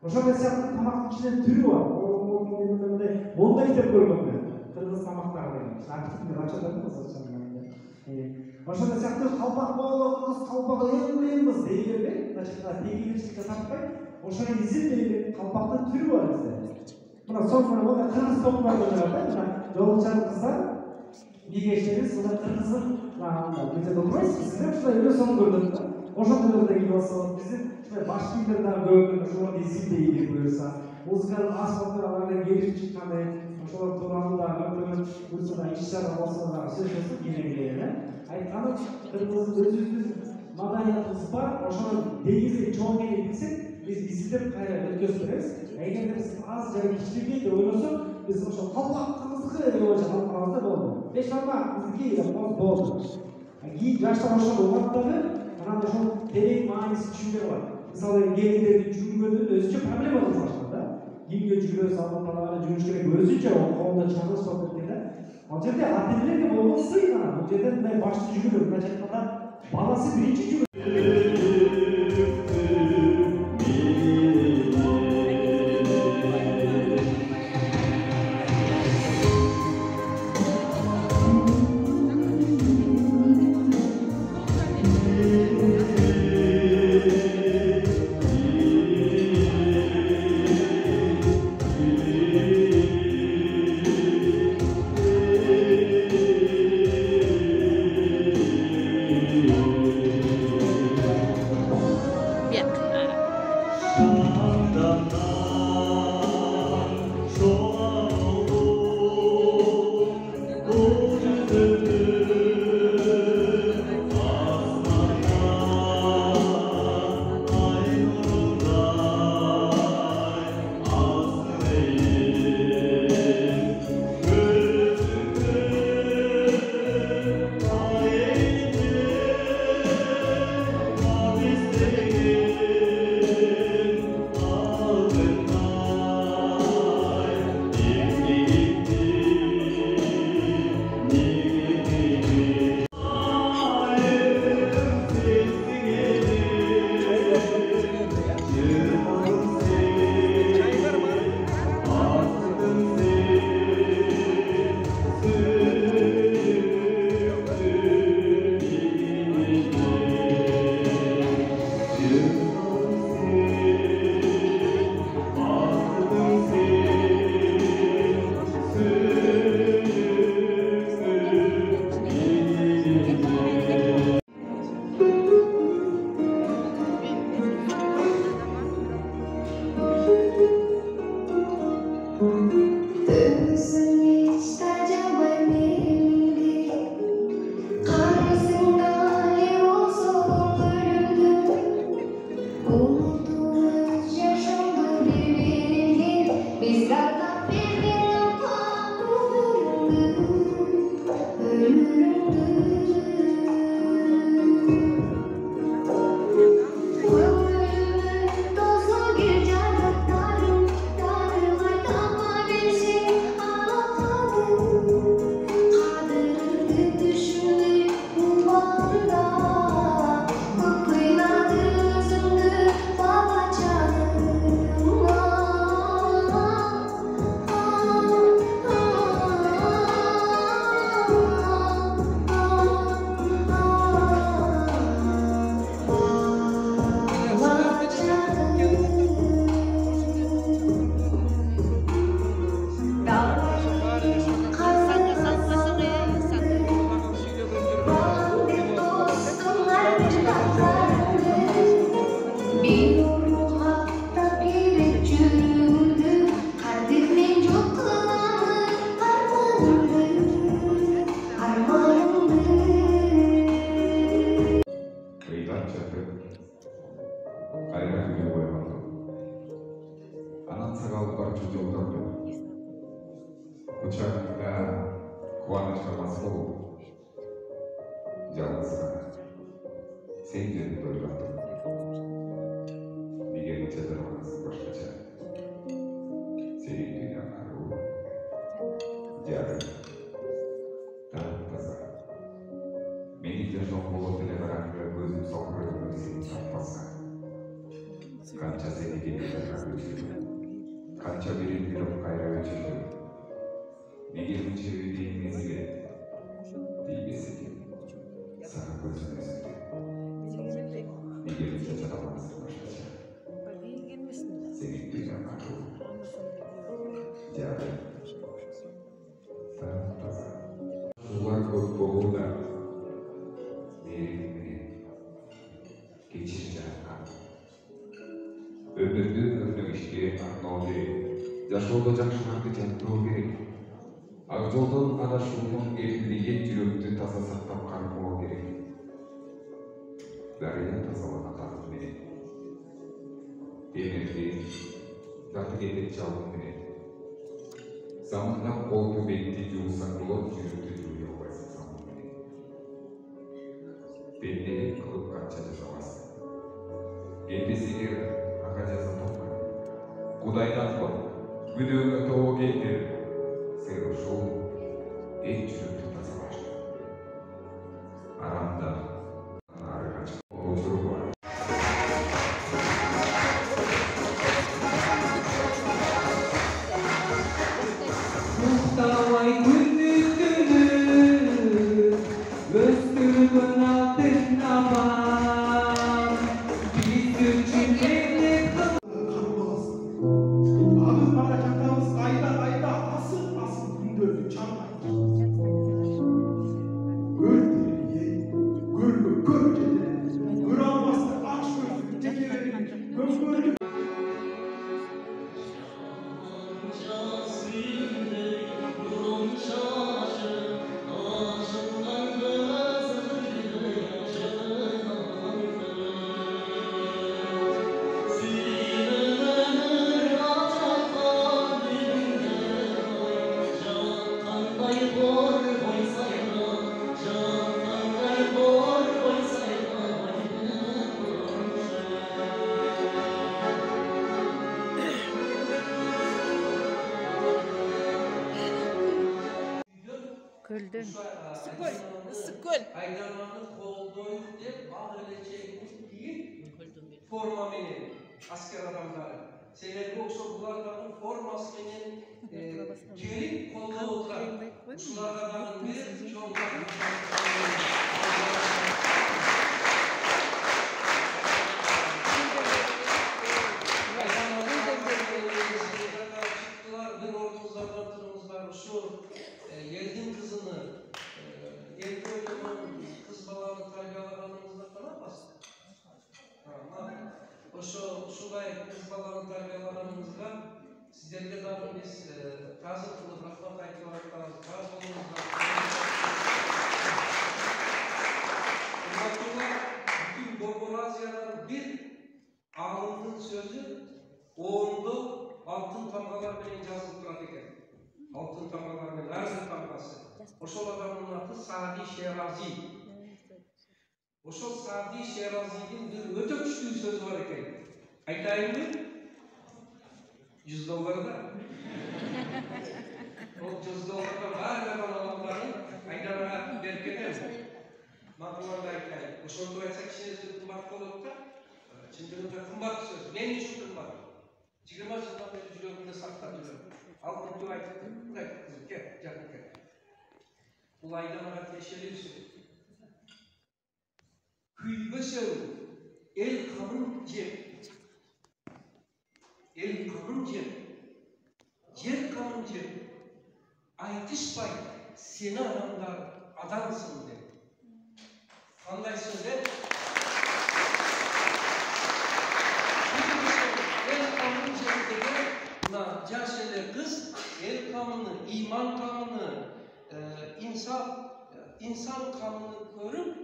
Ошондой сыяктуу тамактын ичинде түрү бар. Мондай деп көргөм мен. Кыргыз тамактары деген. Активдер ачылат да. Ошондой сыяктуу калпак болобуз, калпак эмбиз дей бербей, значит, тегилишикке тартпай, ошону изилдей калпактын түрү бар бизде. Мына сонун мондай кыргыз топтордо бар да, мына жолчан кыздар, бигештериз, мына кыргыздын бизе окуйсуз, сиздер ушундай эле сонун көрдүк да. Ошондой да кийип алсак, биздин ушундай баш кийимдер дагы көп, ошолорду изилдей деп буюрса, музыкалык аспаптар аларга келип чыккандай, ошолор тууралуу дагы көмөк буюрса да иш-чара болсо дагы сөзсүз кийине айтканым, кыргыз өзүбүздүн маданиятыбыз бар, ошону дегизи чоң келе билсек, биз изилдеп кайра өткөзүп беребиз. Эгерде биз аз жана кичинекей деп ойлосок, биз ошол калпактыбызды деп ойлоп алып калабыз да болду. Бешалма биздики деп болду. Кийин жаштар ошону угат дагы, анан ошол терең мааниси түшүнүгө бар. Мисалы келиндердин жүргөндүн өзүнчө проблемалар бар да. Кимге жүрөбүз, алып калганы жүрүш керек, өзүнчө коомдо чагылышып кеткен да. Ал жерде ата-энелерге болгон сый гана, бул жерде мындай башты жүгүрүп, мындайча айтканда, баласы биринчи жүгүрүп. Kanca seni Kança birildirip kayra göçürdü. Negerin çevirdiğin mezile değmesi gibi. Sana gözün üstü. Negerin çaçalamazsın başkaça. Senin dünyanın akıl. Cahil. Taza. Sular kod boğuda. Meyrimini geçireceğim kan. Ömürdün ömrün işe arnao керек. Жашоодо жакшыларды жаттоо керек. Ак жолдон адашуунун эркиндиги жүрөктү таза сактап кармоо керек. Дарыя тазаланатаны менен. Темирди заты кетип чалуу менен. Замандап колду бетти жуусаң болот, жүрөктү жууя албайсың самын менен. Пенделик кылып канча жасабасың. Келбесеңер ага жаза топкан. Кудайдан кор. Күнөңө тоо келтир. Сен ушул эң жүрөктү таза башла. Арамда ары качып отуруп бар. Muhtavay gündüzünü Özgürlüğün altın aman Bizim için evlilik Ağız bana çatamız kayda asıl gündözü çarpmayın. Gör diye, gör dedi. Gör almazsa aç gözlü, teke verir. Gör. Gölden. Issikkol. Aydananın koldoyu dep ağırlıçayını giyip forma menen asker adamları. Sebebi oksa bularların forması menen gelip kolda oturan. Şulardan bir çok Yeldin kızını, Yeldin kız balanı tarbiyalarımızda falan bastı. O şulay kız balanı tarbiyalarımızda sizlerle daha biz tazı kılıp rahmat aytılarından razı olmamızda. Bütün Borgol Asya'dan bir ağırlığın sözü oğunda altın tamgalar benim yazılıp duran eken. Altın tamgalarının her bir tamgası. Oşol adamın adı Sadi Şerazi. Oşol Sadi Şerazi'nin bir öte güçlü sözü var eken. Aytayım mı? $100'da. O $100'da var ve adamların aydanına berketem. Mağdularda aytayım. Oşol doyatsa kişinin kımbat kolup da çındır kımbat söz. Benim için kımbat. 20 yıldan beri жүрегімді сақтап жүрмін. Ал күнде айтты, құдай қызым, кел, жақын кел. Бұл айданаға кешелерсің. Күйбесең, ел қамын жеп. Ел қамын жеп. Жер қамын жеп. Айтышпай, сені адамдар адамсың деп. Қандай сөз деп? Yaşlı kız, el kanını, iman kanını, insan kanını görüp,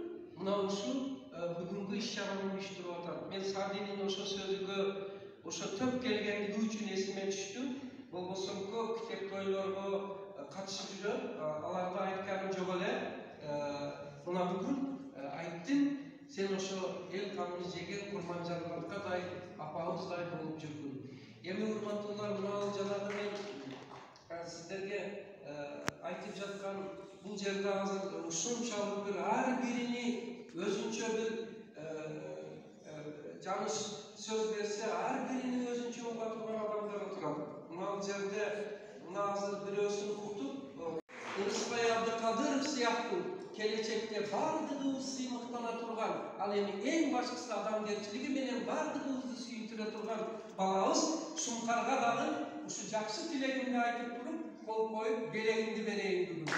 şu bugünkü iş çağının düştürü otan. Ben Sadi'nin o sözüge, o töp gelgenliği için esime düştüm. Bu so'nggi kitap to'ylarga qatnashib yurib, alarda aytganim yo'q ele. Buna bugun aytdim, sen o'sha el qonini yegan Qurmonjonlargaday apamizday bo'lib yurgin. Endi hurmatlilar, mana janobi men sizlarga aytib жатқан бұл жерде hozir shunchalik bir har birini o'zuncha bir jani söz berse, har birini o'zuncha келечекте бардыгыбыз сыймыктана турган, ал эми эң башкысы адамгерчилиги менен бардыгыбызды сүйүндүрө турган балабыз Шумкарга дагы ушу жакшы тилегимди айтып туруп, кол коюп белегимди берейин бүгүн.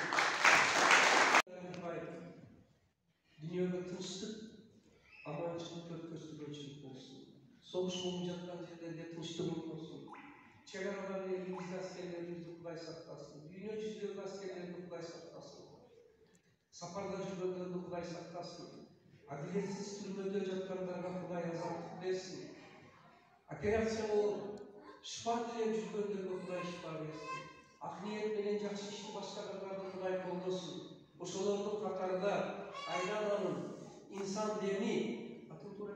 Дүйнөгө тынчтык, аманчылык өткөрсүлгөнчүлүк болсун. Согуш болуп жаткан жерлерде тынчтыгы болсун. Чек арадан элибизди аскерлерибизди Кудай сактасын. Дүйнө жүзүндөгү аскерлерди Кудай сактасын. Сапарда жүргөндөрдү Кудай сактасын. Адилетсиз түрмөдө жаткандарга Кудай азаттык берсин. Операция болуп, шифа тилеп жүргөндөргө Кудай шифа берсин. Ак ниет менен жакшы ишти баштагандарды Кудай колдосун. Ошолордун катарында Айдананын инсан деми, атын туура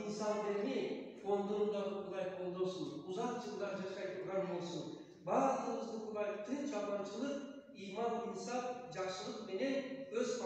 инсан деми фондун да Кудай колдосун. Узак жылдар жашай турган болсун. Баардыгыбызды Кудай тынч, аманчылык, иман, инсап, жакшылык менен өз